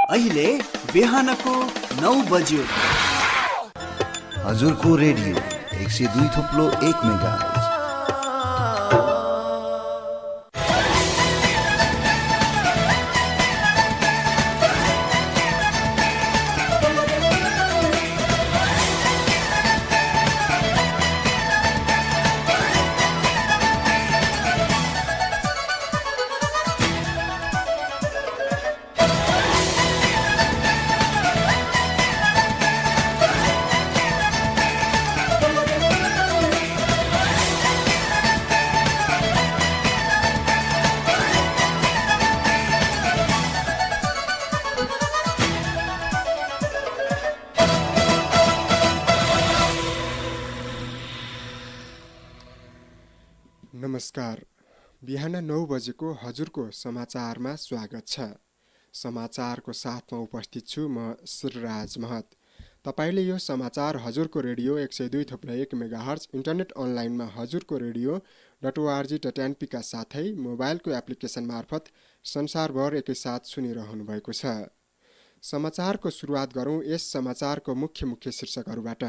अहिले बिहानको 9 बज्यो। हजुरको रेडियो 102.1 मेगाहर्ज। नमस्कार। बिहान 9 बजेको हजुरको समाचारमा स्वागत छ। समाचारको साथमा उपस्थित छु म श्रीराज महत। तपाईले यो समाचार हजुरको रेडियो 102.1 मेगाहर्ज इन्टरनेट अनलाइनमा हजुरको रेडियो.org.np का साथै मोबाइलको एप्लिकेसन मार्फत संसारभर एकैसाथ सुनिरहनु भएको छ। समाचारको सुरुवात गरौं यस समाचारको मुख्य शीर्षकहरूबाट।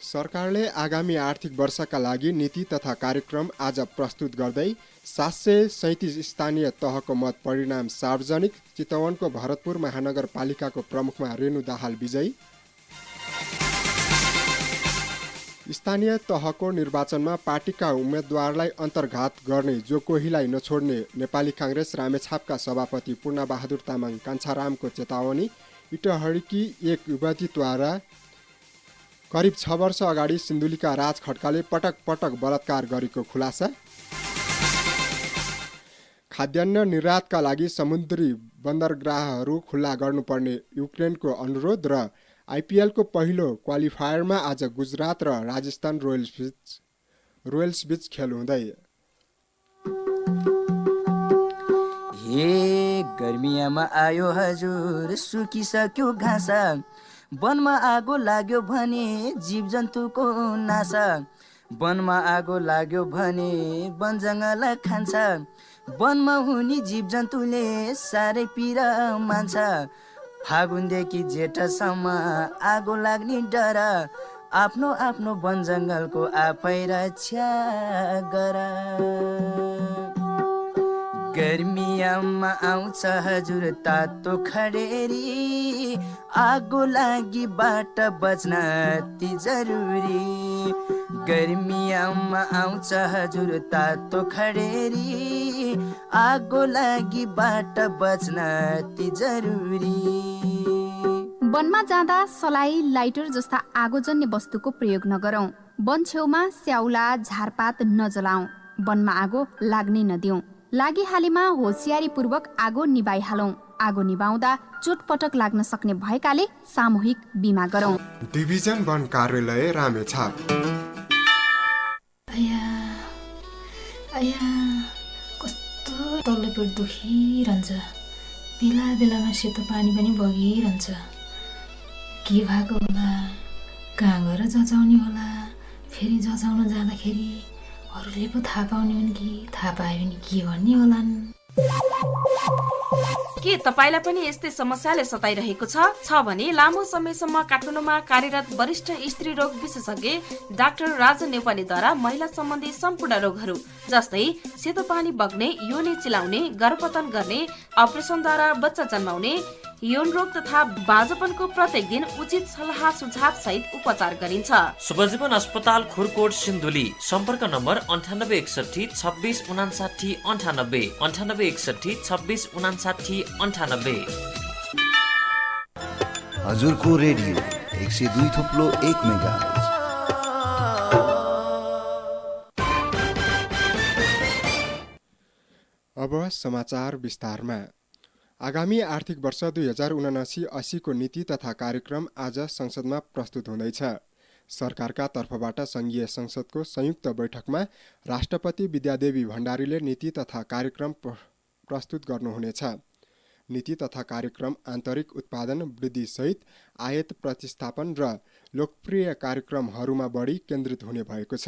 सरकारले आगामी आर्थिक वर्षका लागि नीति तथा कार्यक्रम आज प्रस्तुत गर्दै 737 स्थानीय तहको मत परिणाम सार्वजनिक। चितवनको भरतपुर महानगरपालिकाको प्रमुखमा रेणु दाहाल विजयी। स्थानीय तहको निर्वाचनमा पार्टीका उम्मेद्वारलाई अन्तर्घात गर्ने जो कोहीलाई नछोड्ने नेपाली काङ्ग्रेस रामेछापका सभापति पूर्णबहादुर तामाङ कान्छारामको चेतावनी। इटहरीकी एक युवतीद्वारा करिब 6 वर्ष अगाडि सिन्धुलीका राज खड्काले पटक पटक बलात्कार गरेको खुलासा। खाद्यान्न निर्यातका लागि समुद्री बन्दरगाहहरू खुल्ला गर्नुपर्ने युक्रेनको अनुरोध र आइपिएलको पहिलो क्वालिफायरमा आज गुजरात र राजस्थान रोयल्स बीच खेल हुँदै। हे गर्मियामा आयो हजुर, सुकिसक्यो घाँस, वनमा आगो लाग्यो भने जीव जन्तुको नासा, वनमा आगो लाग्यो भने वन जङ्गल खान्छ, वनमा हुने जीव जन्तुले साह्रै पीडा मान्छ। फागुनदेखि जेठसम्म आगो लाग्ने डर, आफ्नो आफ्नो वन जङ्गलको आफै रक्षा गर। गर्मियामा आउँछ हजुर तातो खडेरी, आगो लागिबाट बच्न ती जरुरी। गर्मियामा आउँछ हजुर तातो खडेरी, आगो लागिबाट बच्न ती जरुरी। वनमा जाँदा सलाई, लाइटर जस्ता आगोजन्य वस्तुको प्रयोग नगरौं। वन छेउमा स्याउला, झारपात नजलाऊ। वनमा आगो लाग्नै नदिऊ। लागिहालेमा होसियारीपूर्वक आगो निभाइहालौं। आगो निभाउँदा चोटपटक लाग्न सक्ने भएकाले सामूहिक बिमा गरौं। डिभिजन वन कार्यालय रामेछाप। कस्तो तल्लो पेट दुखिरहन्छ, बेला बेलामा सेतो पानी पनि बगिरहन्छ। के भएको होला, कहाँ गएर जचाउने होला, फेरि जचाउन जाँदाखेरि अरूले पो थाहा पाउने हुन् कि थाहा पायो भने के भन्ने होलान्। के तपाईलाई पनि यस्तै समस्याले सताइरहेको छ भने लामो समयसम्म काठमाडौँमा कार्यरत वरिष्ठ स्त्री रोग विशेषज्ञ डाक्टर राजन नेपालीद्वारा महिला सम्बन्धी सम्पूर्ण रोगहरू जस्तै सेतो पानी बग्ने, योनि चिलाउने, गर्भपतन गर्ने, अपरेसनद्वारा बच्चा जन्माउने, यौन रोग तथा बाजपनको प्रत्येक दिन उचित सल्लाह सुझाव सहित उपचार गरिन्छ। शुभजीवन अस्पताल खुरकोट सिन्धुली। सम्पर्क नम्बर 9861 26 59 98 9861 26 59 98। हजुरको रेडियो 102.1 मेगाहर्ज। अब समाचार विस्तारमा। आगामी आर्थिक वर्ष 2079-80 को नीति तथा कार्यक्रम आज संसदमा प्रस्तुत हुँदैछ। सरकारका तर्फबाट संघीय संसदको संयुक्त बैठकमा राष्ट्रपति विद्यादेवी भण्डारीले नीति तथा कार्यक्रम प्रस्तुत गर्नुहुनेछ। नीति तथा कार्यक्रम आन्तरिक उत्पादन वृद्धि सहित आयात प्रतिस्थापन र लोकप्रिय कार्यक्रमहरूमा बढी केन्द्रित हुने भएको छ।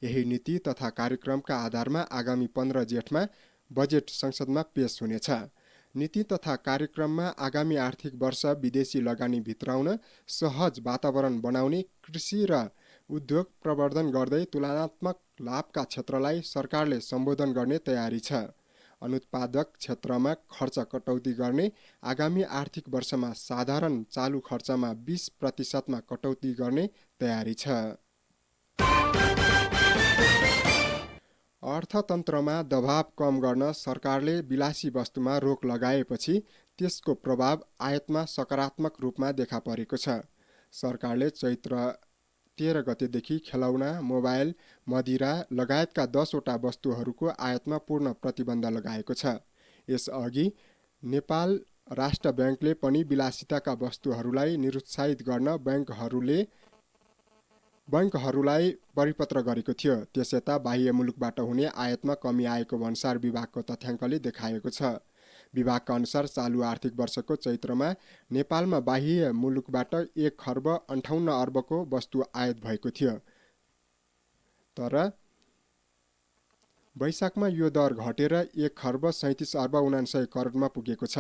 यही नीति तथा कार्यक्रमका आधारमा आगामी 15 जेठमा बजेट संसदमा पेश हुनेछ। नीति तथा कार्यक्रममा आगामी आर्थिक वर्ष विदेशी लगानी भित्राउन सहज वातावरण बनाउने, कृषि र उद्योग प्रवर्धन गर्दै तुलनात्मक लाभका क्षेत्रलाई सरकारले सम्बोधन गर्ने तयारी छ। अनुत्पादक क्षेत्रमा खर्च कटौती गर्ने, आगामी आर्थिक वर्षमा साधारण चालु खर्चमा 20% कटौती गर्ने तयारी छ। अर्थतन्त्रमा दबाव कम गर्न सरकारले विलासी वस्तुमा रोक लगाएपछि त्यसको प्रभाव आयातमा सकारात्मक रूपमा देखा परेको छ। सरकारले चैत्र 13 गतेदेखि खेलौना, मोबाइल, मदिरा लगायतका 10 वटा वस्तुहरूको आयातमा पूर्ण प्रतिबन्ध लगाएको छ। यसअघि नेपाल राष्ट्र ब्याङ्कले पनि विलासिताका वस्तुहरूलाई निरुत्साहित गर्न बैङ्कहरूलाई परिपत्र गरेको थियो। त्यसयता बाह्य मुलुकबाट हुने आयातमा कमी आएको भन्सार विभागको तथ्याङ्कले देखाएको छ। विभागका अनुसार चालु आर्थिक वर्षको चैत्रमा नेपालमा बाह्य मुलुकबाट 1 खर्ब 58 अर्बको वस्तु आयात भएको थियो। तर वैशाखमा यो दर घटेर 1 खर्ब 37 अर्ब 79 करोडमा पुगेको छ।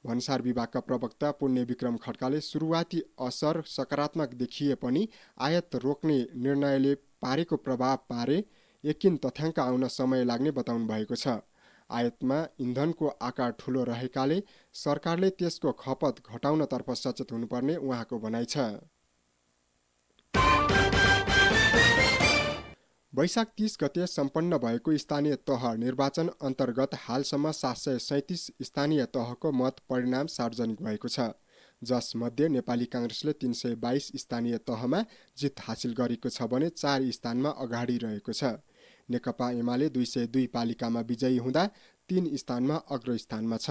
भन्सार विभागका प्रवक्ता पुण्य विक्रम खड्काले सुरुवाती असर सकारात्मक देखिए पनि आयात रोक्ने निर्णयले पारेको प्रभाव पारे यकिन तथ्याङ्क आउन समय लाग्ने बताउनु भएको छ। आयातमा इन्धनको आकार ठूलो रहेकाले सरकारले त्यसको खपत घटाउनतर्फ सचेत हुनुपर्ने उहाँको भनाइ छ। वैशाख 30 गते सम्पन्न भएको स्थानीय तह निर्वाचन अन्तर्गत हालसम्म 737 स्थानीय तहको मत परिणाम सार्वजनिक भएको छ, जसमध्ये नेपाली काङ्ग्रेसले 322 स्थानीय तहमा जित हासिल गरेको छ भने 4 स्थानमा अगाडि रहेको छ। नेकपा एमाले 202 पालिकामा विजयी हुँदा 3 स्थानमा अग्रस्थानमा छ।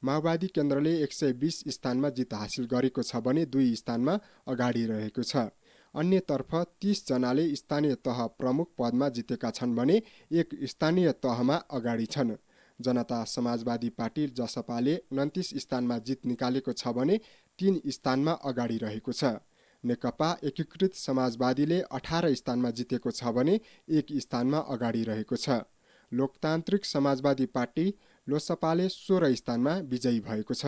माओवादी केन्द्रले 120 स्थानमा जित हासिल गरेको छ भने 2 स्थानमा अगाडि रहेको छ। अन्यतर्फ 30 जनाले स्थानीय तह प्रमुख पदमा जितेका छन् भने 1 स्थानीय तहमा अगाडि छन्। जनता समाजवादी पार्टी जसपाले 29 स्थानमा जित निकालेको छ भने 3 स्थानमा अगाडि रहेको छ। नेकपा एकीकृत समाजवादीले 18 स्थानमा जितेको छ भने 1 स्थानमा अगाडि रहेको छ। लोकतान्त्रिक समाजवादी पार्टी लोसपाले 16 स्थानमा विजयी भएको छ।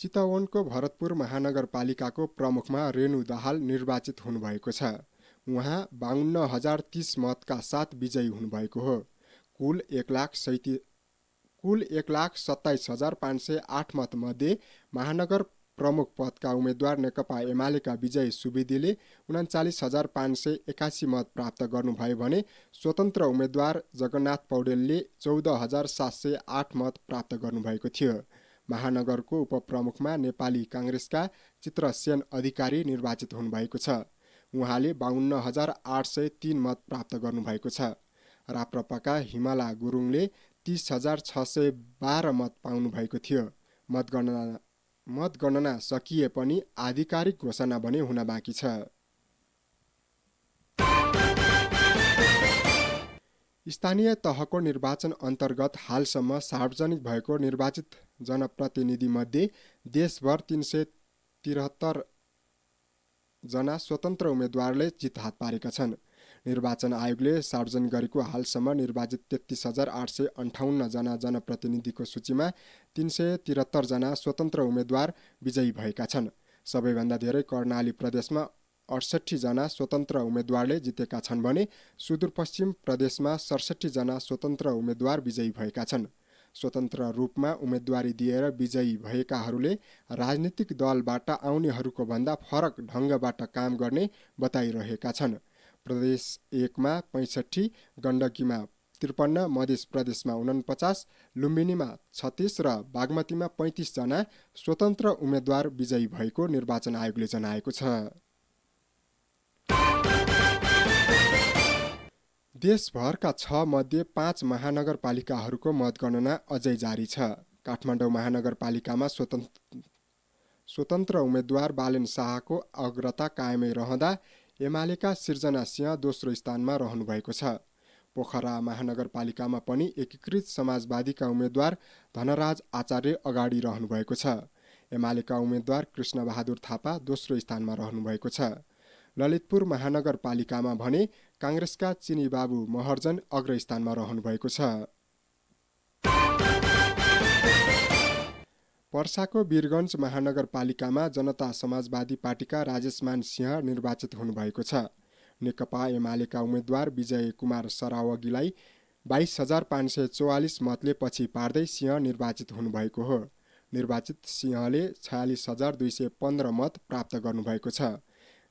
चितवनको भरतपुर महानगरपालिकाको प्रमुखमा रेणु दाहाल निर्वाचित हुनुभएको छ। उहाँ 52,030 मतका साथ विजयी हुनुभएको हो। कुल 1,27,508 मत मध्ये महानगर प्रमुख पदका उम्मेद्वार नेकपा एमालेका विजय सुवेदीले 39,581 मत प्राप्त गर्नुभयो भने स्वतन्त्र उम्मेद्वार जगन्नाथ पौडेलले 14,708 मत प्राप्त गर्नुभएको थियो। महानगरको उपप्रमुखमा नेपाली काङ्ग्रेसका चित्रसेन अधिकारी निर्वाचित हुनुभएको छ। उहाँले 52,803 मत प्राप्त गर्नुभएको छ। राप्रपाका हिमाला गुरुङले 30,612 मत पाउनुभएको थियो। मतगणना सकिए पनि आधिकारिक घोषणा भने हुन बाँकी छ। स्थानीय तहको निर्वाचन अन्तर्गत हालसम्म सार्वजनिक भएको निर्वाचित जनप्रतिनिधिमध्ये देशभर 373 जना स्वतन्त्र उम्मेद्वारले जित हात पारेका छन्। निर्वाचन आयोगले सार्वजनिक गरेको हालसम्म निर्वाचित 33,858 जना जनप्रतिनिधिको सूचीमा 373 जना स्वतन्त्र उम्मेद्वार विजयी भएका छन्। सबैभन्दा धेरै कर्णाली प्रदेशमा 68 जना स्वतन्त्र उम्मेद्वारले जितेका छन् भने सुदूरपश्चिम प्रदेशमा 67 जना स्वतन्त्र उम्मेद्वार विजयी भएका छन्। स्वतन्त्र रूपमा उम्मेदवारी दिएर विजयी भएकाहरूले राजनीतिक दलबाट आउनेहरूको भन्दा फरक ढङ्गबाट काम गर्ने बताइरहेका छन्। प्रदेश 1 मा 65, गण्डकीमा 53, मध्य प्रदेशमा 49, लुम्बिनीमा 36 र बागमतीमा 35 जना स्वतन्त्र उम्मेद्वार विजयी भएको निर्वाचन आयोगले जनाएको छ। देशभरका 6 मध्ये 5 महानगरपालिकाहरूको मतगणना अझै जारी छ। काठमाडौँ महानगरपालिकामा स्वतन्त्र उम्मेद्वार बालेन शाहको अग्रता कायमै रहँदा एमालेका सिर्जना सिंह दोस्रो स्थानमा रहनुभएको छ। पोखरा महानगरपालिकामा पनि एकीकृत समाजवादीका उम्मेद्वार धनराज आचार्य अगाडि रहनुभएको छ। एमालेका उम्मेद्वार कृष्णबहादुर थापा दोस्रो स्थानमा रहनुभएको छ। ललितपुर महानगरपालिकामा भने काङ्ग्रेसका चिनी बाबु महर्जन अग्रस्थानमा रहनुभएको छ। पर्साको वीरगञ्ज महानगरपालिकामा जनता समाजवादी पार्टीका राजेशमान सिंह निर्वाचित हुनुभएको छ। नेकपा एमालेका उम्मेद्वार विजय कुमार सरावगीलाई 22,544 मतले पछि पार्दै सिंह निर्वाचित हुनुभएको हो। निर्वाचित सिंहले 46,215 मत प्राप्त गर्नुभएको छ।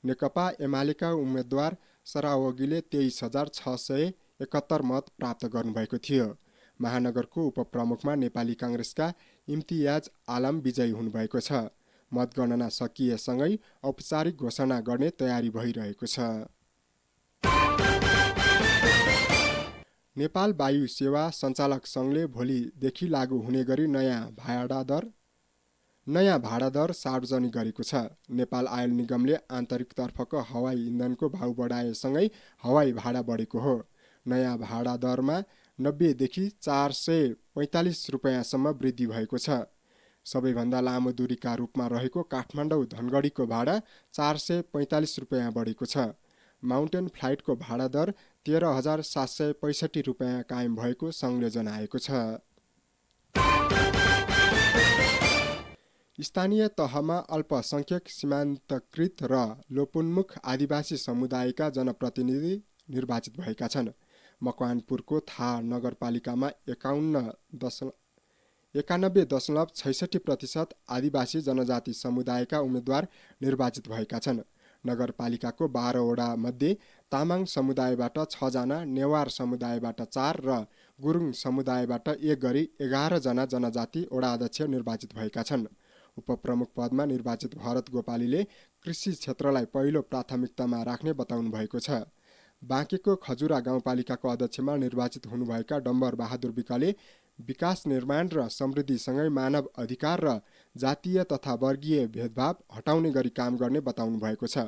नेकपा एमालेका उम्मेद्वार सरावगीले 23,671 मत प्राप्त गर्नुभएको थियो। महानगरको उपप्रमुखमा नेपाली काङ्ग्रेसका इम्तियाज आलम विजयी हुनुभएको छ। मतगणना सकिएसँगै औपचारिक घोषणा गर्ने तयारी भइरहेको छ। नेपाल वायु सेवा सञ्चालक सङ्घले भोलिदेखि लागू हुने गरी नयाँ भाडा दर सार्वजनिक गरेको छ। नेपाल आयल निगमले आन्तरिकतर्फको हवाई इन्धनको भाउ बढाएसँगै हवाई भाडा बढेको हो। नयाँ भाडा दरमा 90 देखि 445 रुपियाँसम्म वृद्धि भएको छ। सबैभन्दा लामो दूरीका रूपमा रहेको काठमाडौँ धनगढीको भाडा 445 रुपियाँ बढेको छ। माउन्टेन फ्लाइटको भाडा दर 13,765 रुपियाँ कायम भएको सङ्घले जनाएको छ। स्थानीय तहमा अल्पसङ्ख्यक सीमान्तकृत र लोपोन्मुख आदिवासी समुदायका जनप्रतिनिधि निर्वाचित भएका छन्। मकवानपुरको थाहा नगरपालिकामा 91.66% आदिवासी जनजाति समुदायका उम्मेद्वार निर्वाचित भएका छन्। नगरपालिकाको 12 वडा मध्ये तामाङ समुदायबाट 6 जना, नेवार समुदायबाट 4 र गुरुङ समुदायबाट 1 गरी 11 जना जनजाति वडा अध्यक्ष निर्वाचित भएका छन्। उपप्रमुख पदमा निर्वाचित भरत गोपालीले कृषि क्षेत्रलाई पहिलो प्राथमिकतामा राख्ने बताउनु भएको छ। बाँकेको खजुरा गाउँपालिकाको अध्यक्षमा निर्वाचित हुनुभएका डम्बर बहादुर विकले विकास निर्माण र समृद्धिसँगै मानव अधिकार र जातीय तथा वर्गीय भेदभाव हटाउने गरी काम गर्ने बताउनु भएको छ।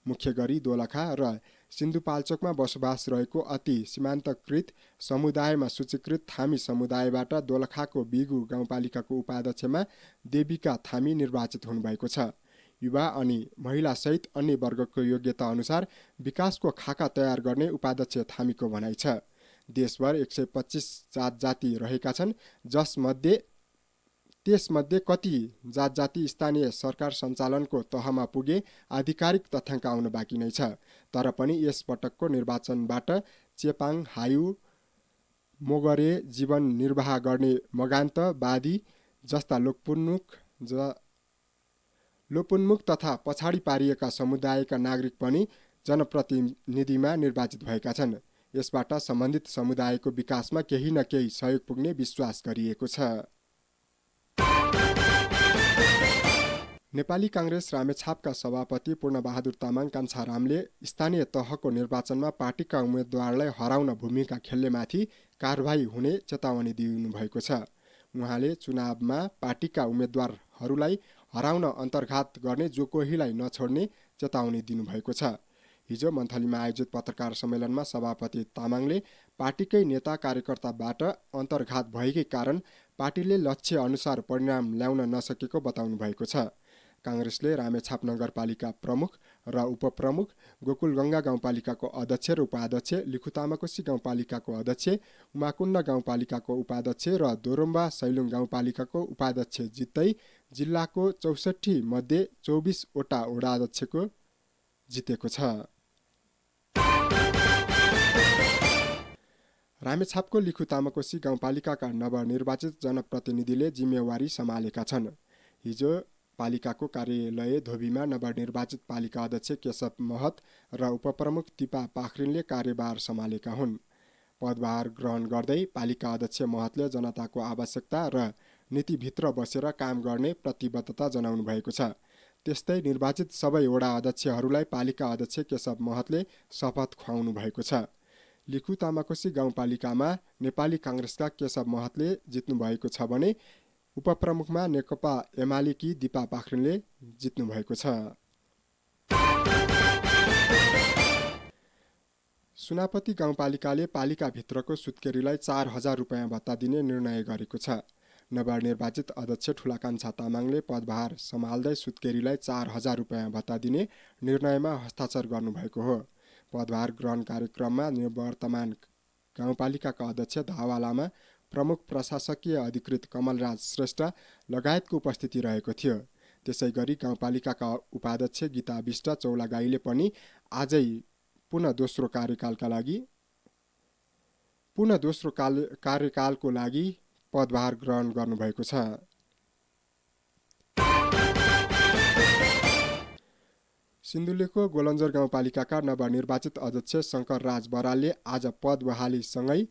मुख्य गरी दोलखा र सिन्धुपाल्चोकमा बसोबास रहेको अति सीमान्तकृत समुदायमा सूचीकृत थामी समुदायबाट दोलखाको बिगु गाउँपालिकाको उपाध्यक्षमा देविका थामी निर्वाचित हुनुभएको छ। युवा अनि महिलासहित अन्य वर्गको योग्यता अनुसार विकासको खाका तयार गर्ने उपाध्यक्ष थामीको भनाइ छ। देशभर 125 जात-जाति रहेका छन्, त्यसमध्ये कति जात-जाति स्थानीय सरकार सञ्चालनको तहमा पुगे आधिकारिक तथ्याङ्क आउन बाँकी नै छ। तर पनि यस पटकको निर्वाचनबाट चेपाङ, हायु, मोगरे जीवन निर्वाह गर्ने मगान्त, बादी जस्ता लोपोन्मुख तथा पछाडि पारिएका समुदायका नागरिक पनि जनप्रतिनिधिमा निर्वाचित भएका छन्। यसबाट सम्बन्धित समुदायको विकासमा केही न केही सहयोग पुग्ने विश्वास गरिएको छ। नेपाली काङ्ग्रेस रामेछापका सभापति पूर्णबहादुर तामाङ कान्छारामले स्थानीय तहको निर्वाचनमा पार्टीका उम्मेद्वारलाई हराउन भूमिका खेल्नेमाथि कारबाही हुने चेतावनी दिनुभएको छ। उहाँले चुनावमा पार्टीका उम्मेद्वारहरूलाई हराउन अन्तर्घात गर्ने जो कोहीलाई नछोड्ने चेतावनी दिनुभएको छ। हिजो मन्थलीमा आयोजित पत्रकार सम्मेलनमा सभापति तामाङले पार्टीकै नेता कार्यकर्ताबाट अन्तर्घात भएकै कारण पार्टीले लक्ष्य अनुसार परिणाम ल्याउन नसकेको बताउनु भएको छ। काङ्ग्रेसले रामेछाप नगरपालिका प्रमुख र उपप्रमुख, गोकुलगङ्गा गाउँपालिकाको अध्यक्ष र उपाध्यक्ष, लिखुतामाकोसी गाउँपालिकाको अध्यक्ष, उमाकुण्ड गाउँपालिकाको उपाध्यक्ष र दोरम्बा सैलुङ गाउँपालिकाको उपाध्यक्ष जित्दै जिल्लाको 64 मध्ये 24 वटा वडाध्यक्षको जितेको छ। रामेछापको लिखुतामाकोसी गाउँपालिकाका नवनिर्वाचित जनप्रतिनिधिले जिम्मेवारी सम्हालेका छन्। हिजो पालिकाको कार्यालय धोबीमा नवनिर्वाचित पालिका अध्यक्ष केशव महत र उपप्रमुख दिपा पाखरिनले कार्यभार सम्हालेका हुन्। पदभार ग्रहण गर्दै पालिका अध्यक्ष महतले जनताको आवश्यकता र नीतिभित्र बसेर काम गर्ने प्रतिबद्धता जनाउनु भएको छ। त्यस्तै निर्वाचित सबै वडा अध्यक्षहरूलाई पालिका अध्यक्ष केशव महतले शपथ खुवाउनु भएको छ। लिखुतामाकोसी गाउँपालिकामा नेपाली काङ्ग्रेसका केशव महतले जित्नु भएको छ भने उपप्रमुखमा नेकपा एमालेकी दिपा पाखरिनले जित्नु भएको छ। सुनापति गाउँपालिकाले पालिकाभित्रको सुत्केरीलाई 4,000 रुपियाँ भत्ता दिने निर्णय गरेको छ। नवनिर्वाचित अध्यक्ष ठुलाकान्छा तामाङले पदभार सम्हाल्दै सुत्केरीलाई 4,000 रुपियाँ भत्ता दिने निर्णयमा हस्ताक्षर गर्नुभएको हो। पदभार ग्रहण कार्यक्रममा निवर्तमान गाउँपालिकाका अध्यक्ष धावा लामा, प्रमुख प्रशासकीय अधिकृत कमलराज श्रेष्ठ लगायतको उपस्थिति रहेको थियो। त्यसै गरी गाउँपालिकाका उपाध्यक्ष गीता विष्ट चौलागाईले पनि आजै पुनः दोस्रो कार्यकालको लागि पदभार ग्रहण गर्नुभएको छ। सिन्धुलीको गोलन्जर गाउँपालिकाका नवनिर्वाचित अध्यक्ष शङ्कर राज बरालले आज पद बहालीसँगै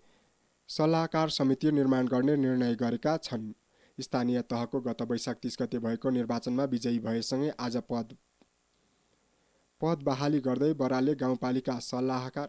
सल्लाहकार समिति निर्माण गर्ने निर्णय गरेका छन्। स्थानीय तहको गत वैशाख 30 गते भएको निर्वाचनमा विजयी भएसँगै आज पद बहाली गर्दै बरालले गाउँपालिका सल्लाहकार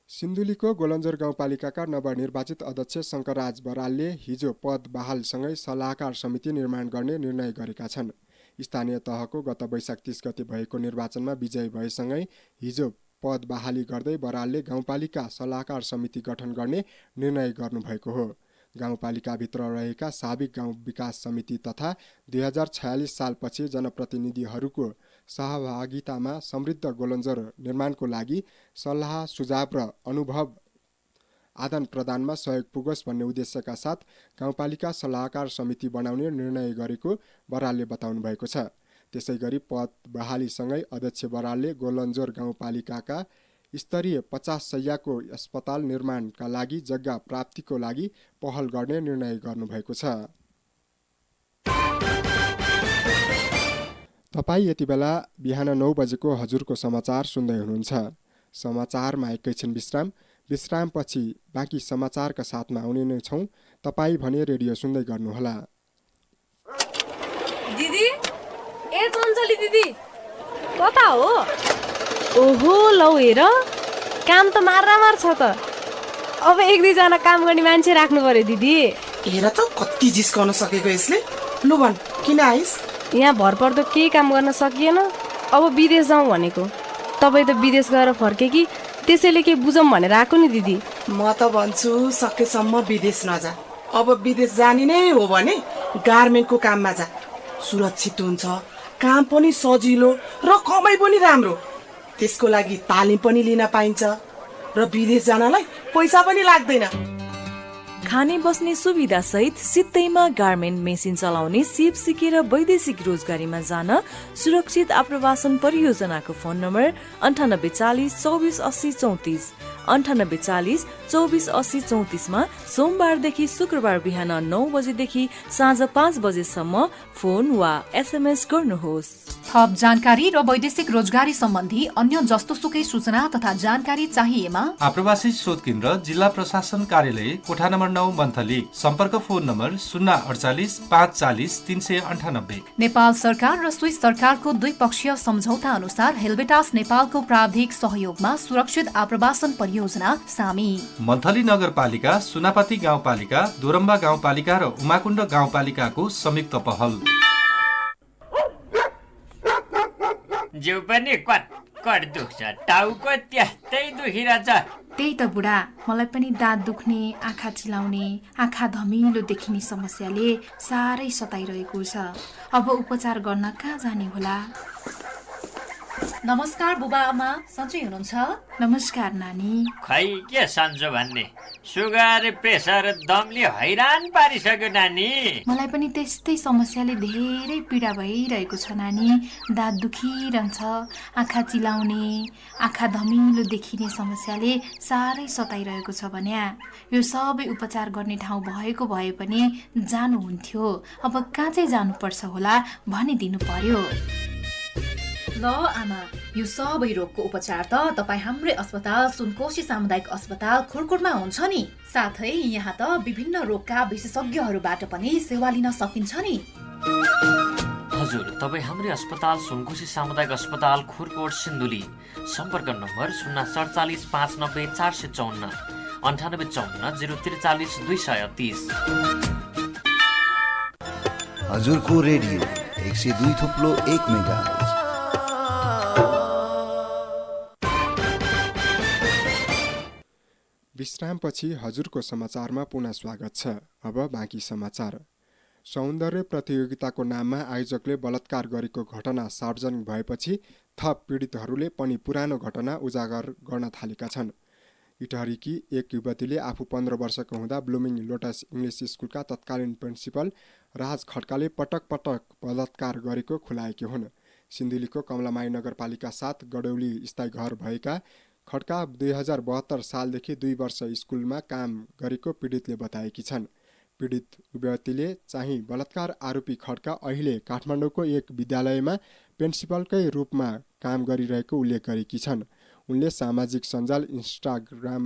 सिन्धुलीको गोलन्जर गाउँपालिकाका नवनिर्वाचित अध्यक्ष शङ्करराज बरालले हिजो पद बहालसँगै सल्लाहकार समिति निर्माण गर्ने निर्णय गरेका छन्। स्थानीय तहको गत वैशाख 30 गते भएको निर्वाचनमा विजयी भएसँगै हिजो पद बहाली गर्दै बरालले गाउँपालिका सल्लाहकार समिति गठन गर्ने निर्णय गर्नुभएको हो। गाउँपालिकाभित्र रहेका साबिक गाउँ विकास समिति तथा 2046 सालपछि जनप्रतिनिधिहरूको सहभागितामा समृद्ध गोलन्जर निर्माणको लागि सल्लाह सुझाव र अनुभव आदान प्रदानमा सहयोग पुगोस् भन्ने उद्देश्यका साथ गाउँपालिका सल्लाहकार समिति बनाउने निर्णय गरेको बरालले बताउनु भएको छ। त्यसै गरी पद बहालीसँगै अध्यक्ष बरालले गोलन्जोर गाउँपालिकाका स्तरीय 50 शय्याको अस्पताल निर्माणका लागि जग्गा प्राप्तिको लागि पहल गर्ने निर्णय गर्नुभएको छ। तपाईँ यति बेला बिहान 9 बजेको हजुरको समाचार सुन्दै हुनुहुन्छ। समाचारमा एकैछिन विश्रामपछि बाँकी समाचारका साथमा आउने नै छौँ। तपाईँ भने रेडियो सुन्दै गर्नुहोला। दिदी, ए चञ्चली दिदी, कता हो? ओहो, लौ हेर, काम त मार छ त। अब 1-2 काम गर्ने मान्छे राख्नु पर्यो दिदी। हेर त कति जिस्काउन सकेको यसले। लु भन, किन आइस? यहाँ भरपर्दो केही काम गर्न सकिएन, अब विदेश जाउँ भनेको। तपाईँ त विदेश गएर फर्के कि त्यसैले के बुझौँ भनेर आएको नि दिदी। म त भन्छु सकेसम्म विदेश नजा। अब विदेश जाने नै हो भने गार्मेन्टको काममा जा। सुरक्षित हुन्छ, काम पनि सजिलो र कमाइ पनि राम्रो। त्यसको लागि तालिम पनि लिन पाइन्छ र विदेश जानलाई पैसा पनि लाग्दैन। खाने बस्ने सुविधा सहित सित्तैमा गार्मेन्ट मेसिन चलाउने सिप सिकेर वैदेशिक रोजगारीमा जान सुरक्षित आप्रवासन परियोजनाको फोन नम्बर 9840 24 80 34 9840 24 80 34 मा सोमबारदेखि शुक्रबार बिहान 9 बजेदेखि साँझ 5 बजेसम्म फोन वा SMS गर्नुहोस्। थप जानकारी र वैदेशिक रोजगारी सम्बन्धी अन्य जस्तो सुकै सूचना तथा जानकारी चाहिएमा आप्रवासी शोध केन्द्र जिल्ला प्रशासन कार्यालय कोठा नम्बर 9 मन्थली। सम्पर्क फोन नम्बर 048 540 398। नेपाल सरकार र स्विस सरकारको द्विपक्षीय सम्झौता अनुसार हेल्वेटास नेपालको प्राविधिक सहयोगमा सुरक्षित आप्रवासन परियोजना सामी। मन्थली नगरपालिका, सुनापति गाउँपालिका, दोरम्बा गाउँपालिका र उमाकुण्ड गाउँपालिकाको संयुक्त पहल। जिउ पनि कट दुख्छ, टाउको त्यस्तै दुखिरहेछ। त्यही त बुढा, मलाई पनि दाँत दुख्ने, आँखा चिलाउने, आँखा धमिलो देखिने समस्याले साह्रै सताइरहेको छ। अब उपचार गर्न कहाँ जाने होला? नमस्कार बुबा आमा, सन्चै हुनुहुन्छ? नमस्कार नानी। खै के सन्चो भन्ने, सुगर प्रेसर दमले हैरान पारिसक्यो नानी। मलाई पनि त्यस्तै समस्याले धेरै पीडा भइरहेको छ नानी। दाँत दुखिरहन्छ, आँखा चिलाउने, आँखा धमिलो देखिने समस्याले साह्रै सताइरहेको छ भने यो सबै उपचार गर्ने ठाउँ भएको भए पनि जानुहुन्थ्यो। अब कहाँ चाहिँ जानुपर्छ होला भनिदिनु पर्यो। ल आमा, यो सबै रोगको उपचार त तपाईँ हाम्रै अस्पताल सुनकोशी सामुदायिक अस्पताल खुरकुटमा हुन्छ नि। साथै यहाँ त विभिन्न रोगका विशेषज्ञहरूबाट पनि सेवा लिन सकिन्छ नि। हजुर, तपाईँ हाम्रै अस्पताल सुनकोशी सामुदायिक अस्पताल खुरकोट सिन्धुली। सम्पर्क नम्बर 047 590 454 9854 043 230। हजुरको रेडियो 102.1 मेगाहर्ज। विश्रामपछि हजुरको समाचारमा पुनः स्वागत छ। अब बाँकी समाचार। सौन्दर्य प्रतियोगिताको नाममा आयोजकले बलात्कार गरेको घटना सार्वजनिक भएपछि थप पीडितहरूले पनि पुरानो घटना उजागर गर्न थालेका छन्। इटहरीकी एक युवतीले आफू 15 वर्षको हुँदा ब्लुमिङ लोटस इङ्ग्लिस स्कुलका तत्कालीन प्रिन्सिपल राज खड्काले पटक पटक बलात्कार गरेको खुलाएकी हुन्। सिन्धुलीको कमलामाई नगरपालिका 7 गडौली स्थायी घर भएका खड्का 2072 सालदेखि 2 वर्ष स्कुलमा काम गरेको पीडितले बताएकी छन्। पीडित युवतीले चाहिँ बलात्कार आरोपी खड्का अहिले काठमाडौँको एक विद्यालयमा प्रिन्सिपलकै रूपमा काम गरिरहेको उल्लेख गरेकी छन्। उनले सामाजिक सञ्जाल इन्स्टाग्राम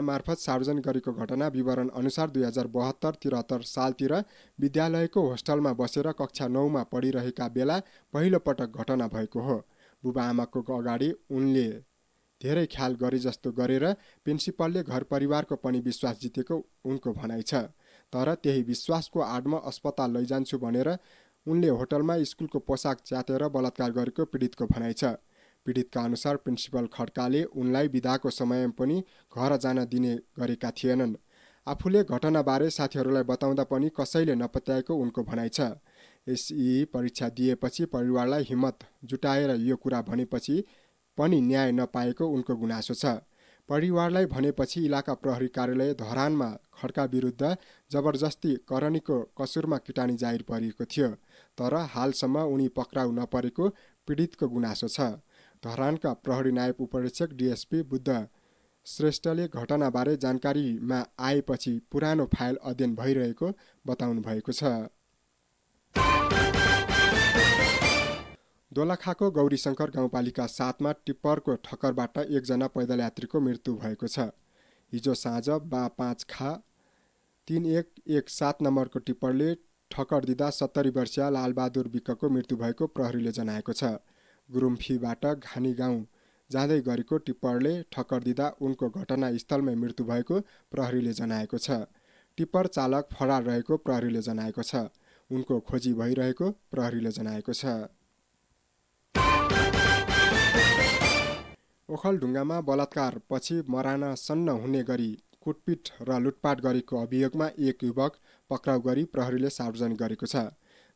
मार्फत सार्वजनिक गरेको घटना विवरण अनुसार 2072-73 सालतिर विद्यालयको होस्टलमा बसेर कक्षा 9मा पढिरहेका बेला पहिलो पटक घटना भएको हो। बुबा आमाको अगाडि उनले धेरै ख्याल गरे जस्तो गरेर प्रिन्सिपलले घर परिवारको पनि विश्वास जितेको उनको भनाइ छ। तर त्यही विश्वासको आडमा अस्पताल लैजान्छु भनेर उनले होटलमा स्कुलको पोसाक च्यातेर बलात्कार गरेको पीडितको भनाइ छ। पीडितका अनुसार प्रिन्सिपल खड्काले उनलाई बिदाको समय पनि घर जान दिने गरेका थिएनन्। आफूले घटनाबारे साथीहरूलाई बताउँदा पनि कसैले नपत्याएको उनको भनाइ छ। एसई परीक्षा दिएपछि परिवारलाई हिम्मत जुटाएर यो कुरा भनेपछि पनि न्याय नपाएको उनको गुनासो छ। परिवारलाई भनेपछि इलाका प्रहरी कार्यालय धरानमा खड्का विरुद्ध जबरजस्ती करनीको कसुरमा किटानी जाहेर परिएको थियो। तर हालसम्म उनी पक्राउ नपरेको पीडितको गुनासो छ। धरानका प्रहरी नायब उपरीक्षक डीएसपी बुद्ध श्रेष्ठले घटनाबारे जानकारीमा आएपछि पुरानो फाइल अध्ययन भइरहेको बताउनु भएको छ। दोलखाको गौरीशङ्कर गाउँपालिका 7मा टिप्परको ठक्करबाट एकजना पैदल यात्रीको मृत्यु भएको छ। हिजो साँझ बा 5 खा 3117 नम्बरको टिप्परले ठक्कर दिँदा 70 वर्षीय लालबहादुर विकको मृत्यु भएको प्रहरीले जनाएको छ। गुरुम्फीबाट घानी गाउँ जाँदै गरेको टिप्परले ठक्कर दिँदा उनको घटनास्थलमै मृत्यु भएको प्रहरीले जनाएको छ। टिप्पर चालक फरार रहेको प्रहरीले जनाएको छ। उनको खोजी भइरहेको प्रहरीले जनाएको छ। ओखलढुङ्गामा बलात्कार पछि मराना सन्न हुने गरी कुटपिट र लुटपाट गरेको अभियोगमा एक युवक पक्राउ गरी प्रहरीले सार्वजनिक गरेको छ।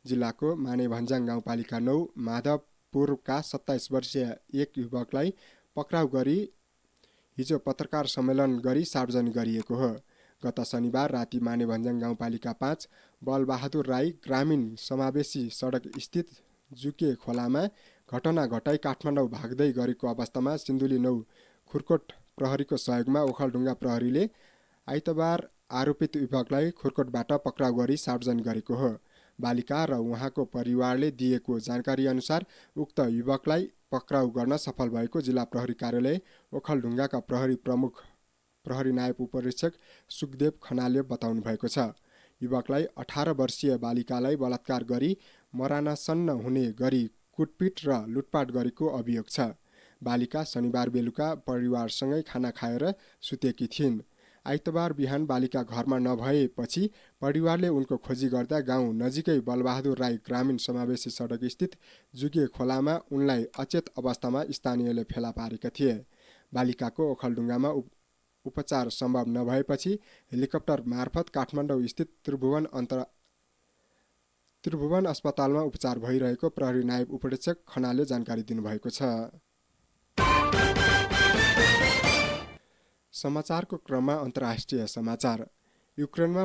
जिल्लाको मानेभन्ज्याङ गाउँपालिका 9 माधवपुरका 27 वर्षीय एक युवकलाई पक्राउ गरी हिजो पत्रकार सम्मेलन गरी सार्वजनिक गरिएको हो। गत शनिबार राति मानेभन्ज्याङ गाउँपालिका 5 बलबहादुर राई ग्रामीण समावेशी सडक स्थित जुके खोलामा घटना घटाई काठमाडौँ भाग्दै गरेको अवस्थामा सिन्धुली 9 खुरकोट प्रहरीको सहयोगमा ओखलढुङ्गा प्रहरीले आइतबार आरोपित युवकलाई खुरकोटबाट पक्राउ गरी सार्वजनिक गरेको हो। बालिका र उहाँको परिवारले दिएको जानकारी अनुसार उक्त युवकलाई पक्राउ गर्न सफल भएको जिल्ला प्रहरी कार्यालय ओखलढुङ्गाका प्रहरी प्रमुख प्रहरी नायब उपरीक्षक सुखदेव खनालले बताउनु भएको छ। युवकलाई 18 वर्षीय बालिकालाई बलात्कार गरी मरानासन्न हुने गरी कुटपिट र लुटपाट गरेको अभियोग छ। बालिका शनिबार बेलुका परिवारसँगै खाना खाएर सुतेकी थिइन्। आइतबार बिहान बालिका घरमा नभएपछि परिवारले उनको खोजी गर्दा गाउँ नजिकै बलबहादुर राई ग्रामीण समावेशी सडक स्थित जुगे खोलामा उनलाई अचेत अवस्थामा स्थानीयले फेला पारेका थिए। बालिकाको ओखलढुङ्गामा उपचार सम्भव नभएपछि हेलिकप्टर मार्फत काठमाडौँ स्थित त्रिभुवन अस्पतालमा उपचार भइरहेको प्रहरी नायब उपरीक्षक खनालले जानकारी दिनुभएको छ। समाचारको क्रममा अन्तर्राष्ट्रिय समाचार। युक्रेनमा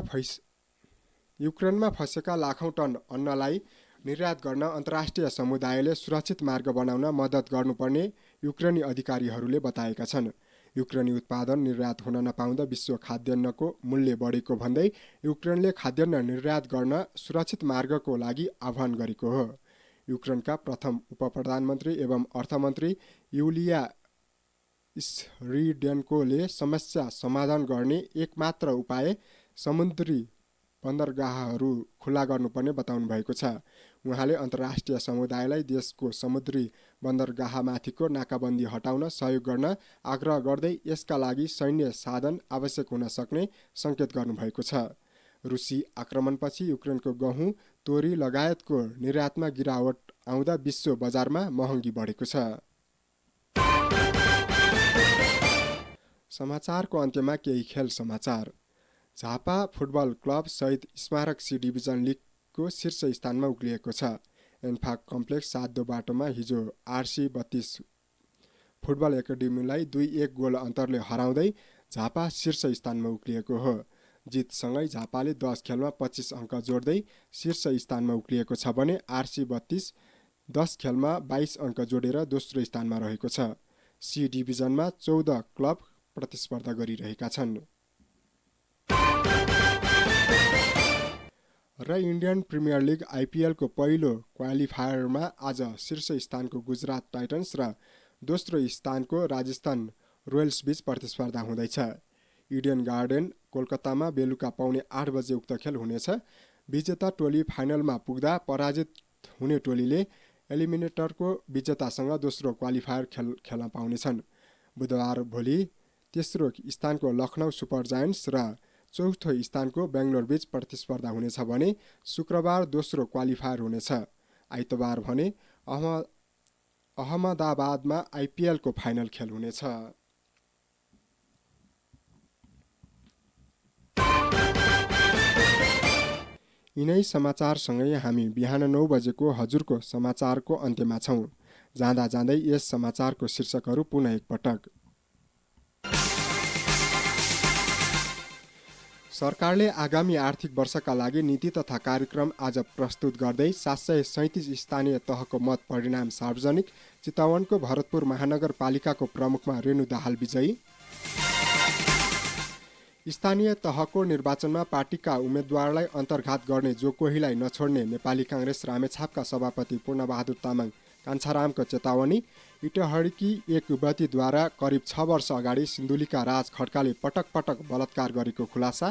फँसेका लाखौं टन अन्नलाई निर्यात गर्न अन्तर्राष्ट्रिय समुदायले सुरक्षित मार्ग बनाउन मद्दत गर्नुपर्ने युक्रेनी अधिकारीहरूले बताएका छन्। युक्रेनी उत्पादन निर्यात हुन नपाउँदा विश्व खाद्यान्नको मूल्य बढेको भन्दै युक्रेनले खाद्यान्न निर्यात गर्न सुरक्षित मार्गको लागि आह्वान गरेको हो। युक्रेनका प्रथम उपप्रधानमन्त्री एवं अर्थमन्त्री युलिया स्रिडेन्कोले समस्या समाधान गर्ने एकमात्र उपाय समुद्री बन्दरगाहहरू खुला गर्नुपर्ने बताउनु भएको छ। उहाँले अन्तर्राष्ट्रिय समुदायलाई देशको समुद्री बन्दरगाहमाथिको नाकाबन्दी हटाउन सहयोग गर्न आग्रह गर्दै यसका लागि सैन्य साधन आवश्यक हुन सक्ने सङ्केत गर्नुभएको छ। रुसी आक्रमणपछि युक्रेनको गहुँ, तोरी लगायतको निर्यातमा गिरावट आउँदा विश्व बजारमा महँगी बढेको छ। समाचारको अन्त्यमा केही खेल समाचार। झापा फुटबल क्लब सहित स्मारक सी डिभिजन लिगको शीर्ष स्थानमा उक्लिएको छ। एन्फाक कम्प्लेक्स 7 बाटोमा हिजो आरसी 32 फुटबल एकाडेमीलाई 2-1 गोल अन्तरले हराउँदै झापा शीर्ष स्थानमा उक्लिएको हो। जितसँगै झापाले 10 खेलमा 25 अङ्क जोड्दै शीर्ष स्थानमा उक्लिएको छ भने आरसी 32 10 खेलमा 22 अङ्क जोडेर दोस्रो स्थानमा रहेको छ। सी डिभिजनमा 14 क्लब प्रतिस्पर्धा गरिरहेका छन्। र इन्डियन प्रिमियर लिग आइपिएलको पहिलो क्वालिफायरमा आज शीर्ष स्थानको गुजरात टाइटन्स र दोस्रो स्थानको राजस्थान रोयल्स बीच प्रतिस्पर्धा हुँदैछ। इडेन गार्डन कोलकातामा बेलुका पौने 8 बजे उक्त खेल हुनेछ। विजेता टोली फाइनलमा पुग्दा पराजित हुने टोलीले एलिमिनेटरको विजेतासँग दोस्रो क्वालिफायर खेल्न पाउनेछन्। बुधबार भोलि तेस्रो स्थानको लखनऊ सुपर जायन्ट्स र चौथो स्थानको बेङ्गलोर बीच प्रतिस्पर्धा हुनेछ भने शुक्रबार दोस्रो क्वालिफायर हुनेछ। आइतबार भने अहमदाबादमा आइपिएलको फाइनल खेल हुनेछ। यिनै समाचारसँगै हामी बिहान 9 बजेको हजुरको समाचारको अन्त्यमा छौँ। जाँदा जाँदै यस समाचारको शीर्षकहरू पुनः एकपटक। सरकारले आगामी आर्थिक वर्षका लागि नीति तथा कार्यक्रम आज प्रस्तुत गर्दै 737 स्थानीय तहको मत परिणाम सार्वजनिक। चितवनको भरतपुर महानगरपालिकाको प्रमुखमा रेणु दाहाल विजयी। स्थानीय तहको निर्वाचनमा पार्टीका उम्मेद्वारलाई अन्तर्घात गर्ने जो कोहीलाई नछोड्ने नेपाली काङ्ग्रेस रामेछापका सभापति पूर्णबहादुर तामाङ कान्छारामको चेतावनी। इटहरीकी एक युवतीद्वारा करिब 6 वर्ष अगाडि सिन्धुलीका राज खड्काले पटक पटक बलात्कार गरेको खुलासा।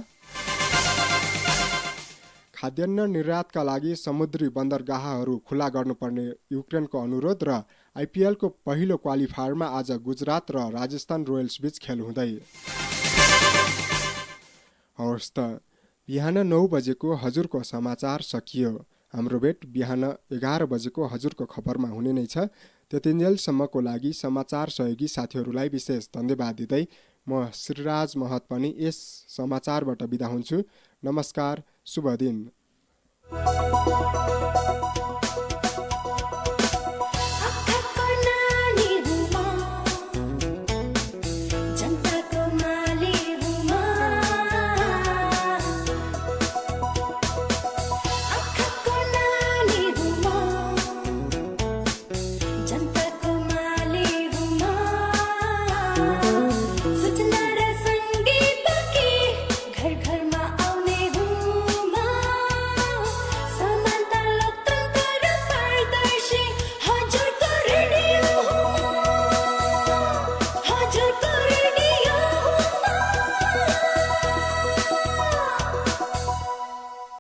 खाद्यान्न निर्यातका लागि समुद्री बन्दरगाहहरू खुला गर्नुपर्ने युक्रेनको अनुरोध र आइपिएलको पहिलो क्वालिफायरमा आज गुजरात र राजस्थान रोयल्स बीच खेल हुँदै। हवस् त बिहान 9 बजेको हजुरको समाचार सकियो। हाम्रो भेट बिहान 11 बजेको हजुरको खबरमा हुने नै छ। त्यतिन्जेलसम्मको लागि समाचार सहयोगी साथीहरूलाई विशेष धन्यवाद दिँदै म श्रीराज महत पनि यस समाचारबाट बिदा हुन्छु। नमस्कार, शुभ दिन।